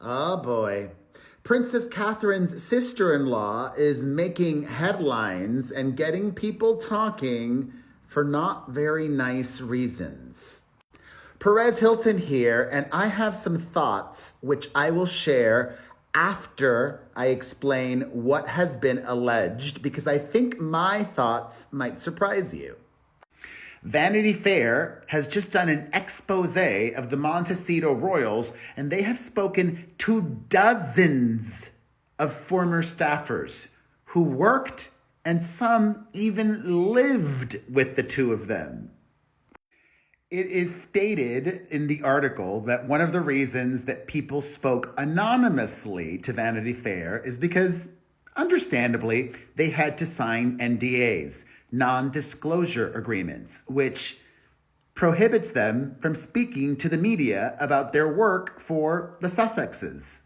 Oh boy. Princess Catherine's sister-in-law is making headlines and getting people talking for not very nice reasons. Perez Hilton here, and I have some thoughts which I will share after I explain what has been alleged, because I think my thoughts might surprise you. Vanity Fair has just done an expose of the Montecito royals, and they have spoken to dozens of former staffers who worked and some even lived with the two of them. It is stated in the article that one of the reasons that people spoke anonymously to Vanity Fair is because, understandably, they had to sign NDAs, non-disclosure agreements, which prohibits them from speaking to the media about their work for the Sussexes.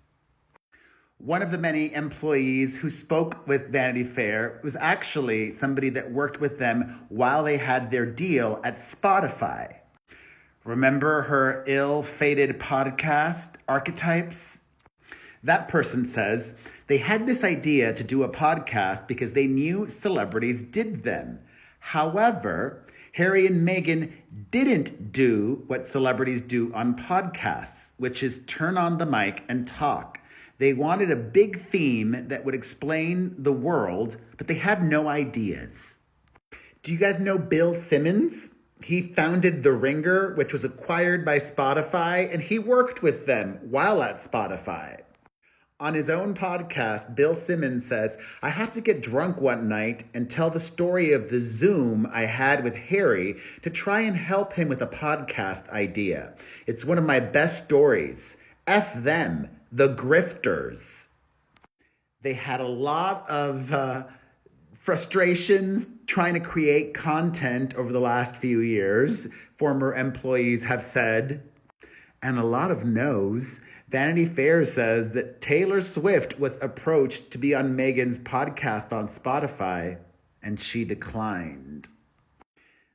One of the many employees who spoke with Vanity Fair was actually somebody that worked with them while they had their deal at Spotify. Remember her ill-fated podcast, Archetypes? That person says they had this idea to do a podcast because they knew celebrities did them. However, Harry and Meghan didn't do what celebrities do on podcasts, which is turn on the mic and talk. They wanted a big theme that would explain the world, but they had no ideas. Do you guys know Bill Simmons? He founded The Ringer, which was acquired by Spotify, and he worked with them while at Spotify. On his own podcast, Bill Simmons says, I have to get drunk one night and tell the story of the Zoom I had with Harry to try and help him with a podcast idea. It's one of my best stories. F them, the grifters. They had a lot of frustrations trying to create content over the last few years, former employees have said, and a lot of no's. Vanity Fair says that Taylor Swift was approached to be on Meghan's podcast on Spotify, and she declined.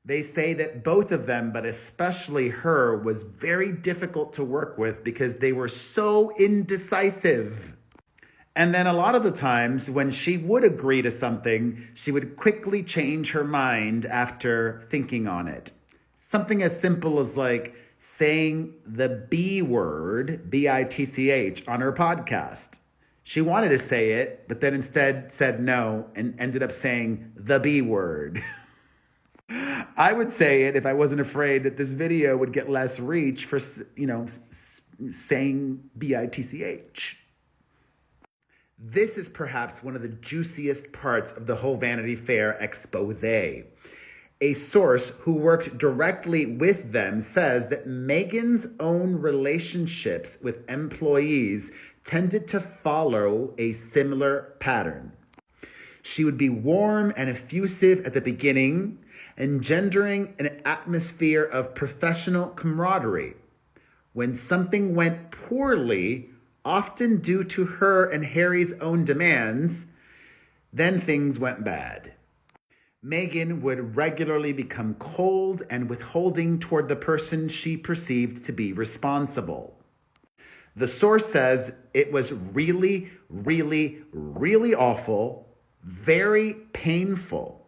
They say that both of them, but especially her, was very difficult to work with because they were so indecisive. And then a lot of the times when she would agree to something, she would quickly change her mind after thinking on it. Something as simple as like saying the B word, B-I-T-C-H, on her podcast. She wanted to say it, but then instead said no and ended up saying the B word. I would say it if I wasn't afraid that this video would get less reach for, saying B-I-T-C-H. This is perhaps one of the juiciest parts of the whole Vanity Fair expose. A source who worked directly with them says that Meghan's own relationships with employees tended to follow a similar pattern. She would be warm and effusive at the beginning, engendering an atmosphere of professional camaraderie. When something went poorly, often due to her and Harry's own demands, then things went bad. Meghan would regularly become cold and withholding toward the person she perceived to be responsible. The source says it was really, really, really awful, very painful.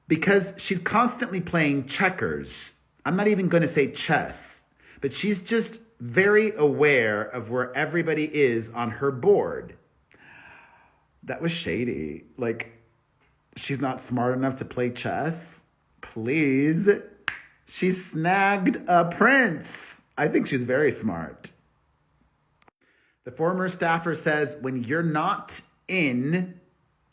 Because she's constantly playing checkers. I'm not even going to say chess, but she's just very aware of where everybody is on her board. That was shady. Like, she's not smart enough to play chess? Please. She snagged a prince. I think she's very smart. The former staffer says when you're not in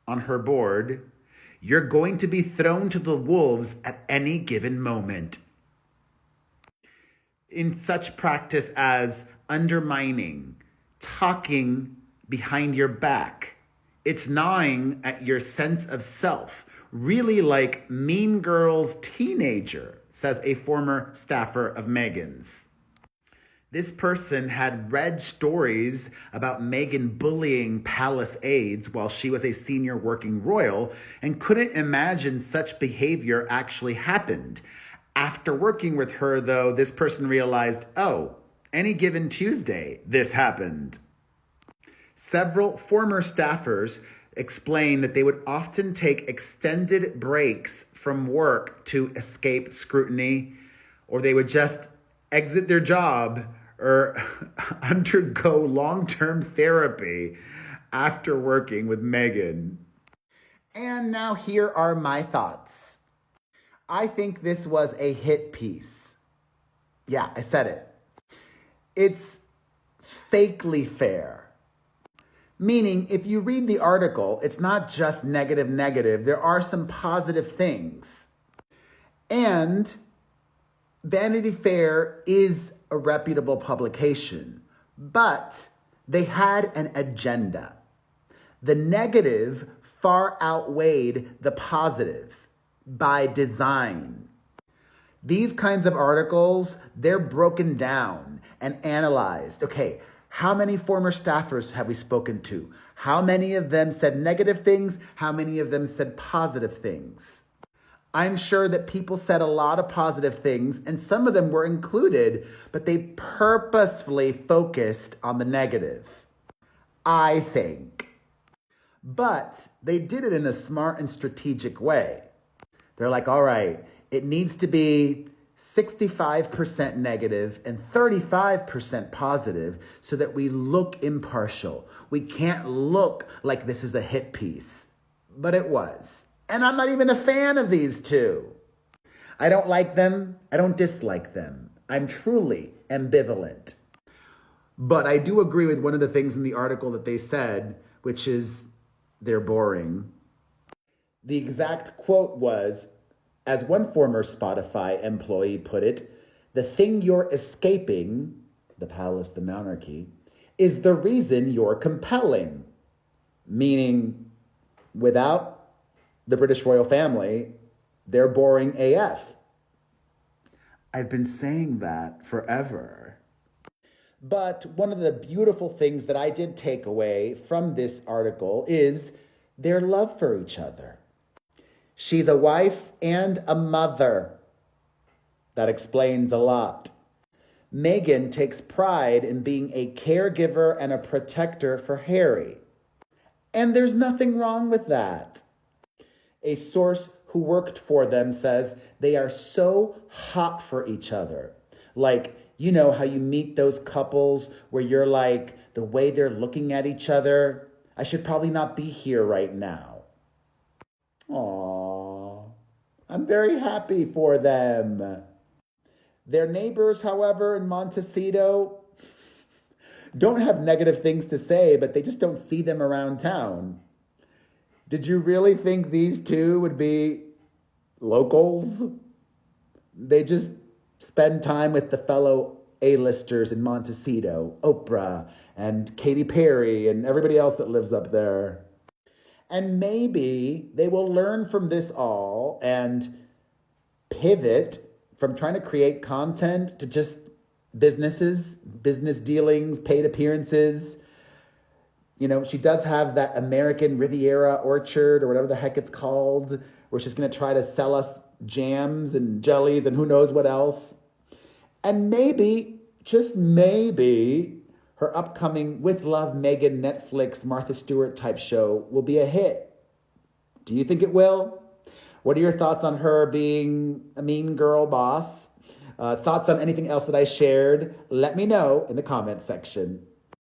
on her board, you're going to be thrown to the wolves at any given moment. In such practice as undermining, talking behind your back. It's gnawing at your sense of self, really like Mean Girls teenager, says a former staffer of Meghan's. This person had read stories about Meghan bullying palace aides while she was a senior working royal and couldn't imagine such behavior actually happened. After working with her, though, this person realized, oh, Any given Tuesday, this happened. Several former staffers explained that they would often take extended breaks from work to escape scrutiny, or they would just exit their job or undergo long-term therapy after working with Meghan. And now here are my thoughts. I think this was a hit piece. Yeah, I said it. It's fakely fair. Meaning, if you read the article, it's not just negative. There are some positive things. And Vanity Fair is a reputable publication, but they had an agenda. The negative far outweighed the positive by design. These kinds of articles, they're broken down and analyzed. Okay, how many former staffers have we spoken to? How many of them said negative things? How many of them said positive things? I'm sure that people said a lot of positive things, and some of them were included, but they purposefully focused on the negative, I think. But they did it in a smart and strategic way. They're like, all right, it needs to be 65% negative and 35% positive so that we look impartial. We can't look like this is a hit piece. But it was. And I'm not even a fan of these two. I don't like them. I don't dislike them. I'm truly ambivalent. But I do agree with one of the things in the article that they said, which is they're boring. The exact quote was, as one former Spotify employee put it, the thing you're escaping, the palace, the monarchy, is the reason you're compelling. Meaning, without the British royal family, they're boring AF. I've been saying that forever. But one of the beautiful things that I did take away from this article is their love for each other. She's a wife and a mother. That explains a lot. Meghan takes pride in being a caregiver and a protector for Harry. And there's nothing wrong with that. A source who worked for them says they are so hot for each other. Like, you know how you meet those couples where you're like, the way they're looking at each other, I should probably not be here right now. Aww, I'm very happy for them. Their neighbors, however, in Montecito, don't have negative things to say, but they just don't see them around town. Did you really think these two would be locals? They just spend time with the fellow A-listers in Montecito, Oprah and Katy Perry and everybody else that lives up there. And maybe they will learn from this all and pivot from trying to create content to just business dealings, paid appearances. You know, she does have that American Riviera orchard or whatever the heck it's called, where she's going to try to sell us jams and jellies and who knows what else. And maybe, just maybe, her upcoming With Love Meghan Netflix Martha Stewart type show will be a hit. Do you think it will? What are your thoughts on her being a mean girl boss? Thoughts on anything else that I shared? Let me know in the comments section.